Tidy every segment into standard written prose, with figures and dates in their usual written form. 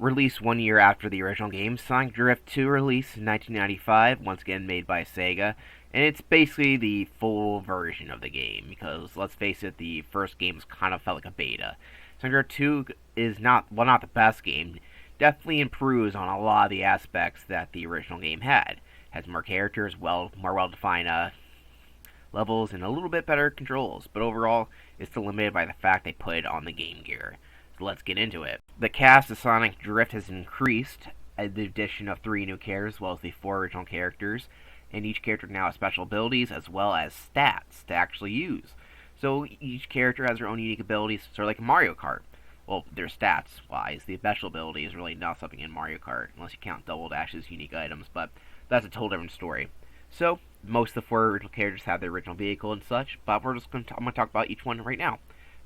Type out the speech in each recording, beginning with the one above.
Released 1 year after the original game, Sonic Drift 2 released in 1995, once again made by Sega, and it's basically the full version of the game, because let's face it, the first games kind of felt like a beta. Sonic Drift 2 is not the best game, definitely improves on a lot of the aspects that the original game had. Has more characters, more well-defined levels, and a little bit better controls, but overall, it's still limited by the fact they put it on the Game Gear. So let's get into it. The cast of Sonic Drift has increased at the addition of 3 new characters, as well as the 4 original characters, and each character now has special abilities as well as stats to actually use. So each character has their own unique abilities, sort of like Mario Kart. Well, their stats wise, the special ability is really not something in Mario Kart, unless you count Double Dash's unique items, but that's a total different story. So, most of the 4 original characters have their original vehicle and such, but I'm going to talk about each one right now.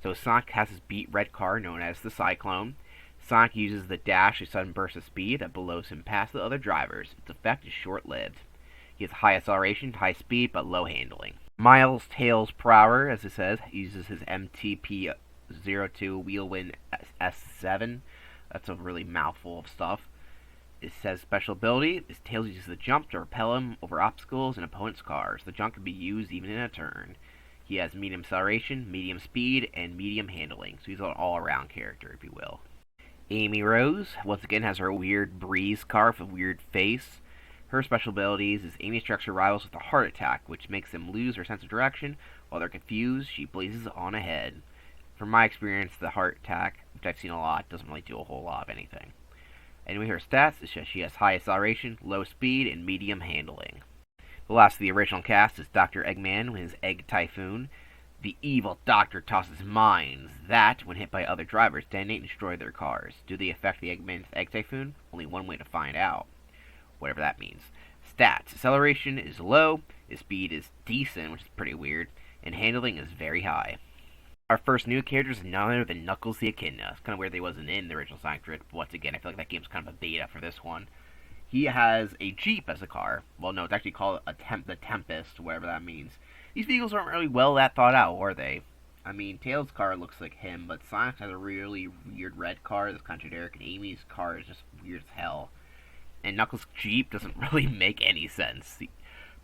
So Sonic has his beat red car known as the Cyclone. Sonic uses the dash, a sudden burst of speed that blows him past the other drivers. Its effect is short-lived. He has high acceleration, high speed, but low handling. Miles Tails Prower, as it says, uses his MTP-02 Wheelwind S7. That's a really mouthful of stuff. It says special ability. His Tails uses the jump to repel him over obstacles and opponents' cars. The jump can be used even in a turn. He has medium acceleration, medium speed, and medium handling, so he's an all-around character, if you will. Amy Rose, once again, has her weird breeze car with a weird face. Her special abilities is Amy strikes her rivals with a heart attack, which makes them lose their sense of direction. While they're confused, she blazes on ahead. From my experience, the heart attack, which I've seen a lot, doesn't really do a whole lot of anything. Anyway, her stats is she has high acceleration, low speed, and medium handling. The last of the original cast is Dr. Eggman with his Egg Typhoon. The evil doctor tosses mines that, when hit by other drivers, detonate and destroy their cars. Do they affect the Eggman's Egg Typhoon? Only one way to find out. Whatever that means. Stats. Acceleration is low, his speed is decent, which is pretty weird, and handling is very high. Our first new character is none other than Knuckles the Echidna. It's kind of weird they wasn't in the original Sonic Drift, but once again, I feel like that game's kind of a beta for this one. He has a Jeep as a car. Well, no, it's actually called the Tempest, whatever that means. These vehicles aren't really well that thought out, are they? I mean, Tails' car looks like him, but Sonic has a really weird red car that's kind of generic, and Amy's car is just weird as hell. And Knuckles' Jeep doesn't really make any sense.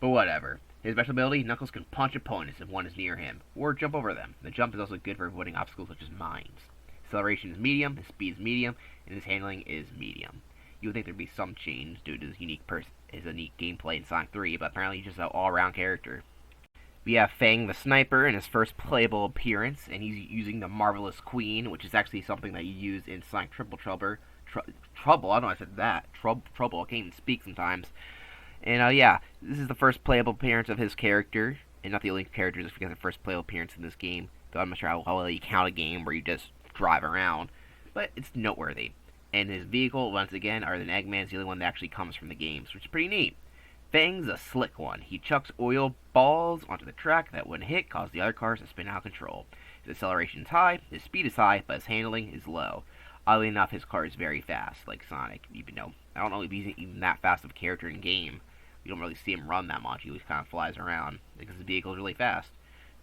But whatever. His special ability, Knuckles can punch opponents if one is near him, or jump over them. The jump is also good for avoiding obstacles such as mines. Acceleration is medium, his speed is medium, and his handling is medium. You would think there'd be some change due to his unique gameplay in Sonic 3, but apparently he's just an all-around character. We have Fang the Sniper in his first playable appearance, and he's using the Marvelous Queen, which is actually something that you use in Sonic Triple Trouble. Trouble, I don't know why I said that. Trouble, I can't even speak sometimes. And yeah, this is the first playable appearance of his character, and not the only character, just because the first playable appearance in this game. Though I'm not sure how well you count a game where you just drive around, but it's noteworthy. And his vehicle, once again, other than Eggman's the only one that actually comes from the games, which is pretty neat. Fang's a slick one. He chucks oil balls onto the track that, when hit, cause the other cars to spin out of control. His acceleration is high, his speed is high, but his handling is low. Oddly enough, his car is very fast, like Sonic, even though I don't know if he's even that fast of a character in game. You don't really see him run that much. He always kind of flies around because his vehicle is really fast.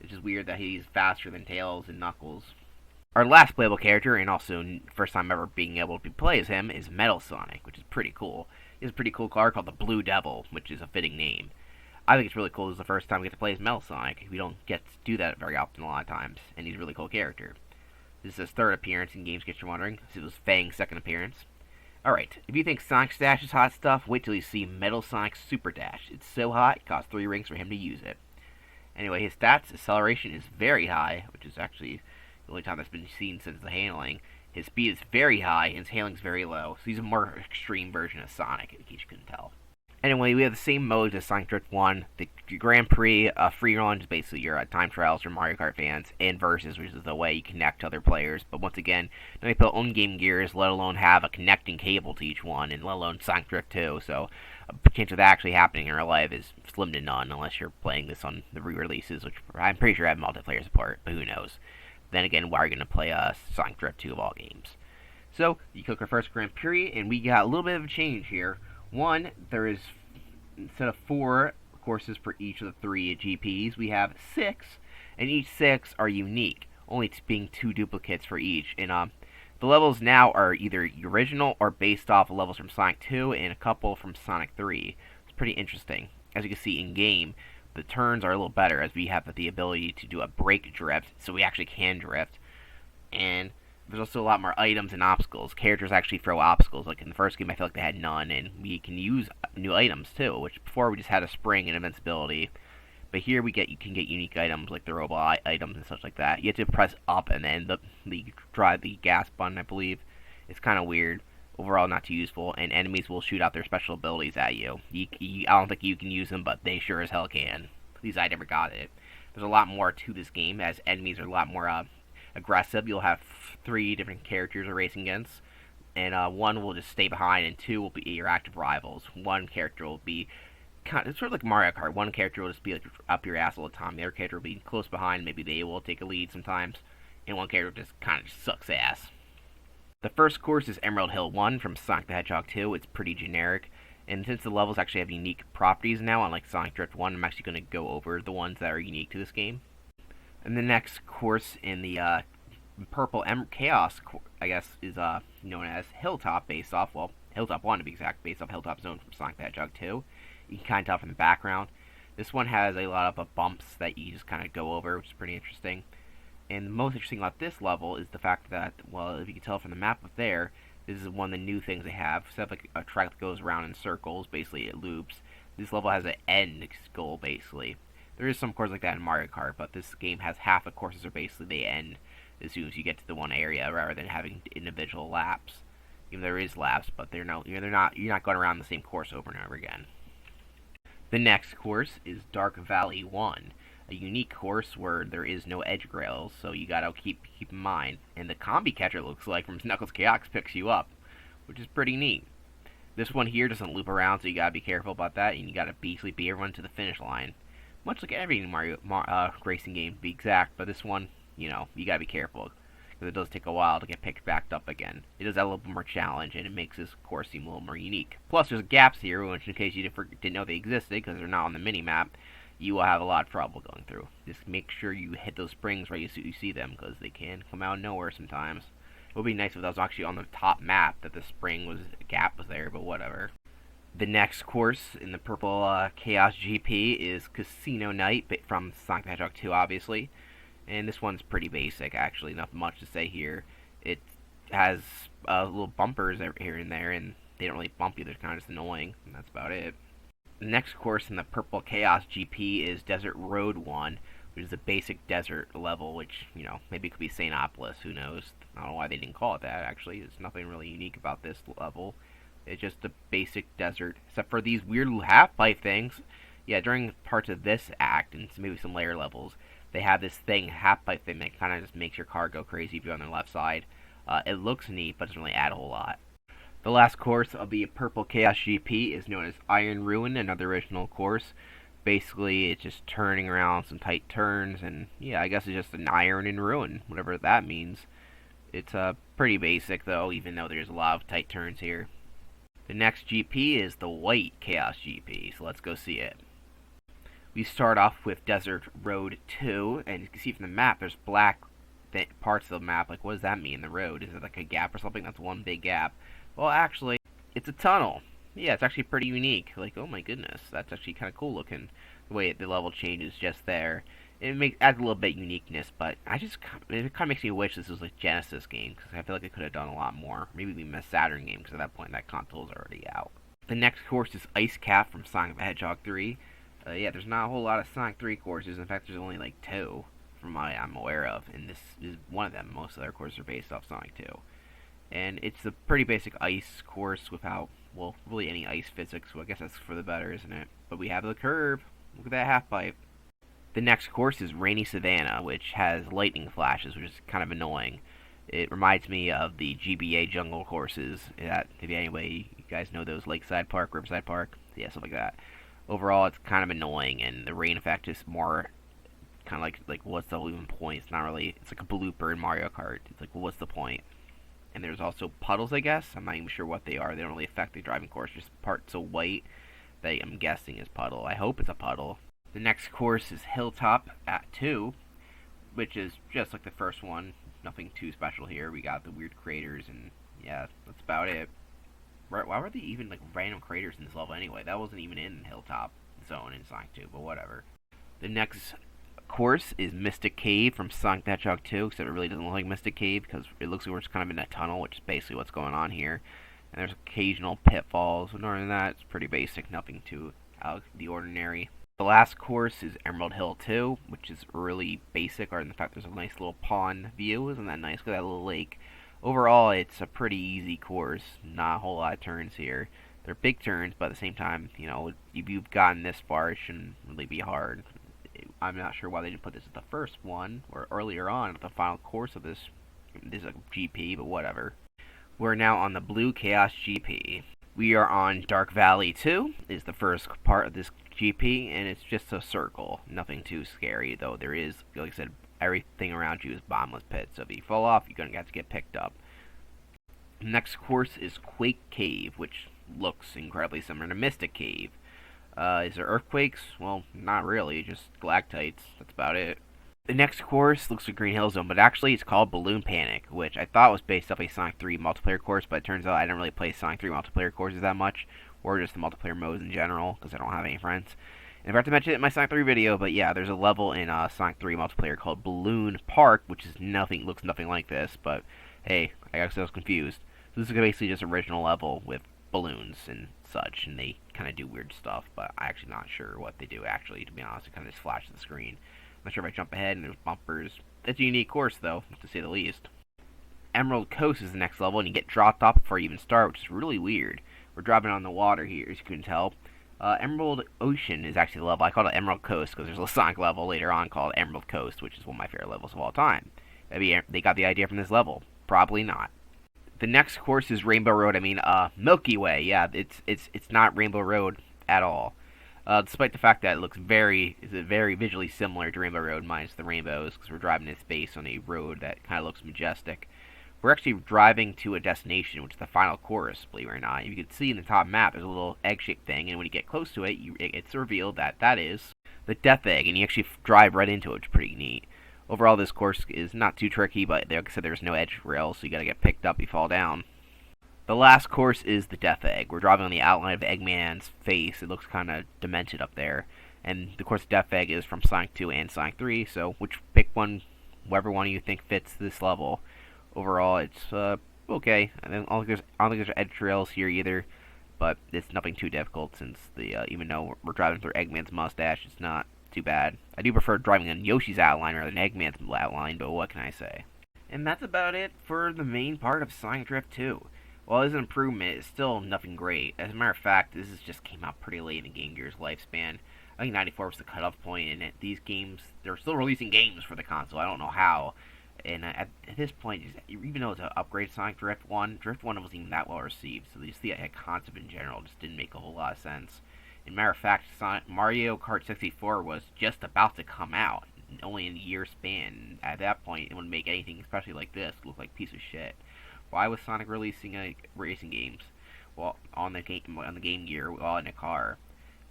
It's just weird that he's faster than Tails and Knuckles. Our last playable character, and also first time ever being able to play as him, is Metal Sonic, which is pretty cool. He has a pretty cool car called the Blue Devil, which is a fitting name. I think it's really cool. This is the first time we get to play as Metal Sonic. We don't get to do that very often a lot of times, and he's a really cool character. This is his third appearance in Games Get You Wondering. This was Fang's second appearance. Alright, if you think Sonic's Dash is hot stuff, wait till you see Metal Sonic's Super Dash. It's so hot, it costs 3 rings for him to use it. Anyway, his stats, acceleration is very high, which is actually the only time that's been seen since the handling. His speed is very high, and his handling is very low, so he's a more extreme version of Sonic, in case you couldn't tell. Anyway, we have the same modes as Sonic Drift 1. The Grand Prix, free run is basically your time trials for Mario Kart fans, and Versus, which is the way you connect to other players. But once again, none of people own Game Gears, let alone have a connecting cable to each one, and let alone Sonic Drift 2, so a chance of that actually happening in real life is slim to none, unless you're playing this on the re-releases, which I'm pretty sure have multiplayer support, but who knows. Then again, why are you going to play Sonic Drift 2 of all games? So, you click our first Grand Prix, and we got a little bit of a change here. One, there is, instead of 4 courses for each of the 3 GPs, we have 6, and each 6 are unique, only being 2 duplicates for each. And The levels now are either original or based off of levels from Sonic 2 and a couple from Sonic 3. It's pretty interesting. As you can see in game, the turns are a little better as we have the ability to do a brake drift, so we actually can drift. And there's also a lot more items and obstacles. Characters actually throw obstacles. Like in the first game, I feel like they had none, and we can use new items too. Which before we just had a spring and invincibility, but here you can get unique items like the robot items and such like that. You have to press up and then drive the gas button, I believe. It's kind of weird. Overall, not too useful, and enemies will shoot out their special abilities at you. I don't think you can use them, but they sure as hell can. At least I never got it. There's a lot more to this game, as enemies are a lot more aggressive. You'll have 3 different characters you're racing against, and 1 will just stay behind, and 2 will be your active rivals. 1 character will be it's sort of like Mario Kart. 1 character will just be like up your ass all the time. The other character will be close behind. Maybe they will take a lead sometimes, and 1 character just kind of sucks ass. The first course is Emerald Hill 1 from Sonic the Hedgehog 2. It's pretty generic, and since the levels actually have unique properties now, unlike Sonic Drift 1, I'm actually going to go over the ones that are unique to this game. And the next course in the Purple Chaos, I guess, is known as Hilltop, based off, well, Hilltop 1 to be exact, based off Hilltop Zone from Sonic the Hedgehog 2. You can kind of tell from the background. This one has a lot of bumps that you just kind of go over, which is pretty interesting. And the most interesting about this level is the fact that, well, if you can tell from the map up there, this is one of the new things they have. Instead of like a track that goes around in circles, basically it loops. This level has an end goal, basically. There is some courses like that in Mario Kart, but this game has half the courses are basically they end as soon as you get to the one area, rather than having individual laps. Even though there is laps, but you're not going around the same course over and over again. The next course is Dark Valley 1, a unique course where there is no edge rails, so you gotta keep in mind. And the combi catcher, looks like, from Knuckles Chaos picks you up, which is pretty neat. This one here doesn't loop around, so you gotta be careful about that, and you gotta basically beat everyone to the finish line. Much like every Mario racing game, to be exact, but this one, you gotta be careful, because it does take a while to get picked back up again. It does have a little bit more challenge, and it makes this course seem a little more unique. Plus, there's gaps here, which in case you didn't know they existed, because they're not on the mini-map, you will have a lot of trouble going through. Just make sure you hit those springs where you see them, because they can come out of nowhere sometimes. It would be nice if that was actually on the top map, that the gap was there, but whatever. The next course in the Purple Chaos GP is Casino Night from Sonic the Hedgehog 2, obviously. And this one's pretty basic, actually. Not much to say here. It has little bumpers here and there, and they don't really bump you. They're kind of just annoying, and that's about it. The next course in the Purple Chaos GP is Desert Road 1, which is a basic desert level, which, maybe it could be Saintopolis, who knows. I don't know why they didn't call it that, actually. There's nothing really unique about this level. It's just a basic desert, except for these weird little half-pipe things. Yeah, during parts of this act, and maybe some later levels, they have this half-pipe thing that kind of just makes your car go crazy if you're on the left side. It looks neat, but doesn't really add a whole lot. The last course of the Purple Chaos GP is known as Iron Ruin, another original course. Basically, it's just turning around some tight turns, and yeah, I guess it's just an iron in ruin, whatever that means. It's pretty basic, though, even though there's a lot of tight turns here. The next GP is the White Chaos GP, so let's go see it. We start off with Desert Road 2, and you can see from the map, there's black parts of the map. Like, what does that mean, the road? Is it like a gap or something? That's one big gap. Well, actually, it's a tunnel. Yeah, it's actually pretty unique. Like, oh my goodness, that's actually kind of cool looking. The way the level changes just there. It adds a little bit of uniqueness, but it kind of makes me wish this was a Genesis game, because I feel like it could have done a lot more. Maybe even a Saturn game, because at that point that console's already out. The next course is Ice Cap from Sonic the Hedgehog 3. Yeah, there's not a whole lot of Sonic 3 courses. In fact, there's only like 2 from what I'm aware of, and this is one of them. Most of their courses are based off Sonic 2. And it's a pretty basic ice course without, well, really any ice physics, so I guess that's for the better, isn't it? But we have the curve. Look at that half-pipe. The next course is Rainy Savannah, which has lightning flashes, which is kind of annoying. It reminds me of the GBA jungle courses. That, maybe anyway, you guys know those, Lakeside Park, Riverside Park, yeah, stuff like that. Overall, it's kind of annoying, and the rain effect is more kind of like what's the even point? It's not really. It's like a blooper in Mario Kart. It's like, well, what's the point? And there's also puddles, I guess. I'm not even sure what they are. They don't really affect the driving course. Just parts of white that I'm guessing is puddle. I hope it's a puddle. The next course is Hilltop at 2, which is just like the first one. nothing too special here. We got the weird craters, and yeah, that's about it. Why were they even like random craters in this level anyway? That wasn't even in Hilltop Zone in Sonic 2, but whatever. The next course is Mystic Cave from Sonic the Hedgehog 2, except it really doesn't look like Mystic Cave because it looks like we're just kind of in a tunnel, which is basically what's going on here. And there's occasional pitfalls, but other than that, it's pretty basic, nothing too out of the ordinary. The last course is Emerald Hill 2, which is really basic, or in fact, there's a nice little pond view. Isn't that nice? Look at that little lake. Overall, it's a pretty easy course. Not a whole lot of turns here. They're big turns, but at the same time, if you've gotten this far, it shouldn't really be hard. I'm not sure why they didn't put this at the first one, or earlier on at the final course of this. This is a GP, but whatever. We're now on the Blue Chaos GP. We are on Dark Valley 2, is the first part of this GP, and it's just a circle. Nothing too scary, though there is, like I said, everything around you is bottomless pit, so if you fall off, you're going to have to get picked up. Next course is Quake Cave, which looks incredibly similar to Mystic Cave. Is there earthquakes? Well, not really, just stalactites, that's about it. The next course looks like Green Hill Zone, but actually it's called Balloon Panic, which I thought was based off a Sonic 3 multiplayer course, but it turns out I don't really play Sonic 3 multiplayer courses that much, or just the multiplayer modes in general, because I don't have any friends. And I forgot to mention it in my Sonic 3 video, but yeah, there's a level in Sonic 3 multiplayer called Balloon Park, which is looks nothing like this, but hey, I guess I was confused. So this is basically just an original level with balloons and such, and they kind of do weird stuff, but I'm actually not sure what they do actually, to be honest. It kind of just flashes the screen. I'm not sure if I jump ahead and there's bumpers. It's a unique course, though, to say the least. Emerald Coast is the next level, and you get dropped off before you even start, which is really weird. We're dropping on the water here, as you can tell. Emerald Ocean is actually the level. I call it Emerald Coast because there's a Sonic level later on called Emerald Coast, which is one of my favorite levels of all time. Maybe they got the idea from this level. Probably not. The next course is Rainbow Road. Milky Way. Yeah, it's not Rainbow Road at all. Despite the fact that it looks very visually similar to Rainbow Road, minus the rainbows, because we're driving in space on a road that kind of looks majestic. We're actually driving to a destination, which is the final course, believe it or not. You can see in the top map, there's a little egg-shaped thing, and when you get close to it, it's revealed that is the Death Egg, and you actually drive right into it, which is pretty neat. Overall, this course is not too tricky, but like I said, there's no edge rails, so you gotta get picked up if you fall down. The last course is the Death Egg. We're driving on the outline of Eggman's face. It looks kind of demented up there. And the course Death Egg is from Sonic 2 and Sonic 3, so pick one, whatever one you think fits this level. Overall, it's okay. I don't think there's edge trails here either, but it's nothing too difficult since even though we're driving through Eggman's mustache, it's not too bad. I do prefer driving on Yoshi's outline rather than Eggman's outline, but what can I say? And that's about it for the main part of Sonic Drift 2. While it is an improvement, it's still nothing great. As a matter of fact, this just came out pretty late in the Game Gear's lifespan. I think 94 was the cutoff point, and these games, they're still releasing games for the console. I don't know how. And at this point, even though it's an upgrade Sonic Drift 1 wasn't even that well received, so just the concept in general just didn't make a whole lot of sense. As a matter of fact, Mario Kart 64 was just about to come out, only in a year span. At that point, it wouldn't make anything, especially like this, look like a piece of shit. Why was Sonic releasing racing games? Well, on the Game Gear, while in a car.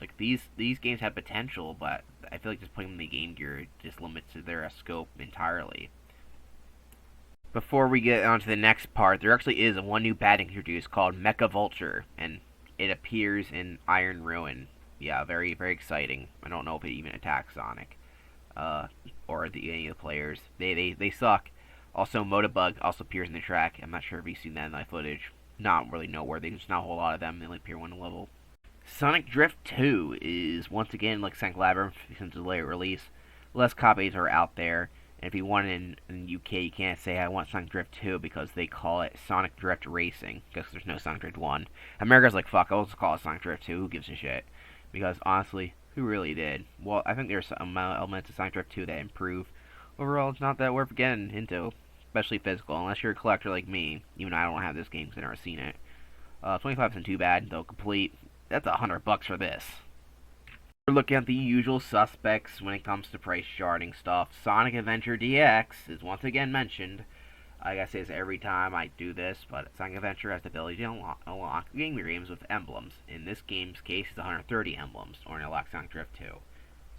Like these games have potential, but I feel like just putting them in the Game Gear just limits their scope entirely. Before we get on to the next part, there actually is one new bat introduced called Mecha Vulture, and it appears in Iron Ruin. Yeah, very, very exciting. I don't know if it even attacks Sonic, or any of the players. They suck. Also, Motobug also appears in the track. I'm not sure if you've seen that in my footage. Not really noteworthy. There's not a whole lot of them. They only appear one level. Sonic Drift 2 is, once again, like Sonic Labyrinth, since the late release. Less copies are out there. And if you want it in the UK, you can't say I want Sonic Drift 2 because they call it Sonic Drift Racing. Because there's no Sonic Drift 1. America's like, fuck, I'll just call it Sonic Drift 2. Who gives a shit? Because, honestly, who really did? Well, I think there's some elements of Sonic Drift 2 that improve. Overall, it's not that worth getting into, especially physical, unless you're a collector like me. Even though I don't have this game because I've never seen it. 25 isn't too bad, though complete. That's $100 for this. We're looking at the usual suspects when it comes to price charting stuff. Sonic Adventure DX is once again mentioned. I gotta say this every time I do this, but Sonic Adventure has the ability to unlock Game Gear games with emblems. In this game's case, it's 130 emblems, or in unlock Sonic Drift 2.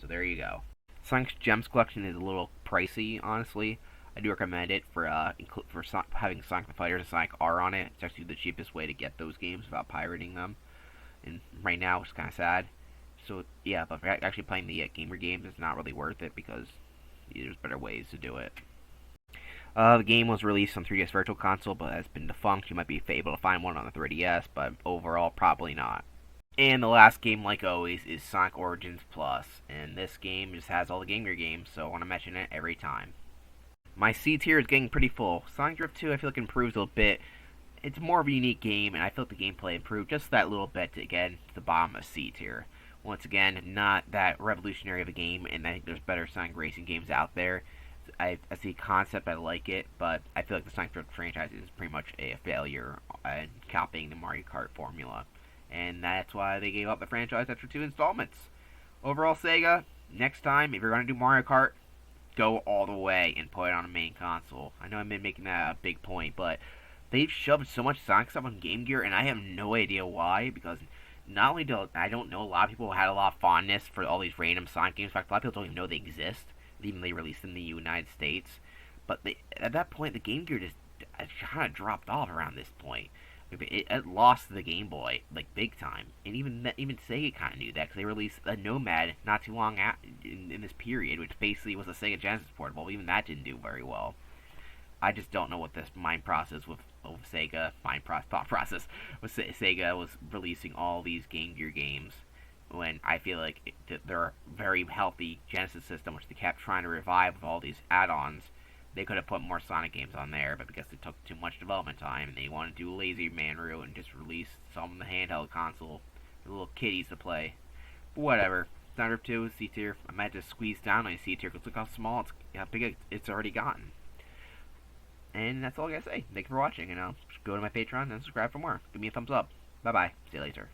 So there you go. Sonic's Gems collection is a little pricey, honestly. I do recommend it for having Sonic the Fighter and Sonic R on it. It's actually the cheapest way to get those games without pirating them. And right now, it's kind of sad. So yeah, but actually playing the gamer games is not really worth it because there's better ways to do it. The game was released on 3DS Virtual Console, but has been defunct. You might be able to find one on the 3DS, but overall, probably not. And the last game, like always, is Sonic Origins Plus, and this game just has all the Game Gear games, so I want to mention it every time. My C tier is getting pretty full. Sonic Drift 2, I feel like improves a bit. It's more of a unique game, and I feel like the gameplay improved just that little bit to get to the bottom of C tier. Once again, not that revolutionary of a game, and I think there's better Sonic racing games out there. I see concept, I like it, but I feel like the Sonic Drift franchise is pretty much a failure in copying the Mario Kart formula. And that's why they gave up the franchise after 2 installments. Overall, Sega, next time, if you're going to do Mario Kart, go all the way and put it on a main console. I know I've been making that a big point, but they've shoved so much Sonic stuff on Game Gear, and I have no idea why, because not only do I don't know, a lot of people had a lot of fondness for all these random Sonic games. In fact, a lot of people don't even know they exist, even they released in the United States. But at that point, the Game Gear just kind of dropped off around this point. It lost the Game Boy like big time, and even Sega kind of knew that because they released a Nomad not too long in this period, which basically was a Sega Genesis portable. Even that didn't do very well. I just don't know what this thought process with Sega was releasing all these Game Gear games when I feel like their very healthy Genesis system, which they kept trying to revive with all these add-ons. They could have put more Sonic games on there, but because it took too much development time, and they wanted to do a lazy man route and just release some on the handheld console for little kiddies to play. But whatever. Sonic Drift 2 is C tier. I might just squeeze down on C tier because look how small how big it's already gotten. And that's all I gotta say. Thank you for watching, and go to my Patreon and subscribe for more. Give me a thumbs up. Bye bye. See you later.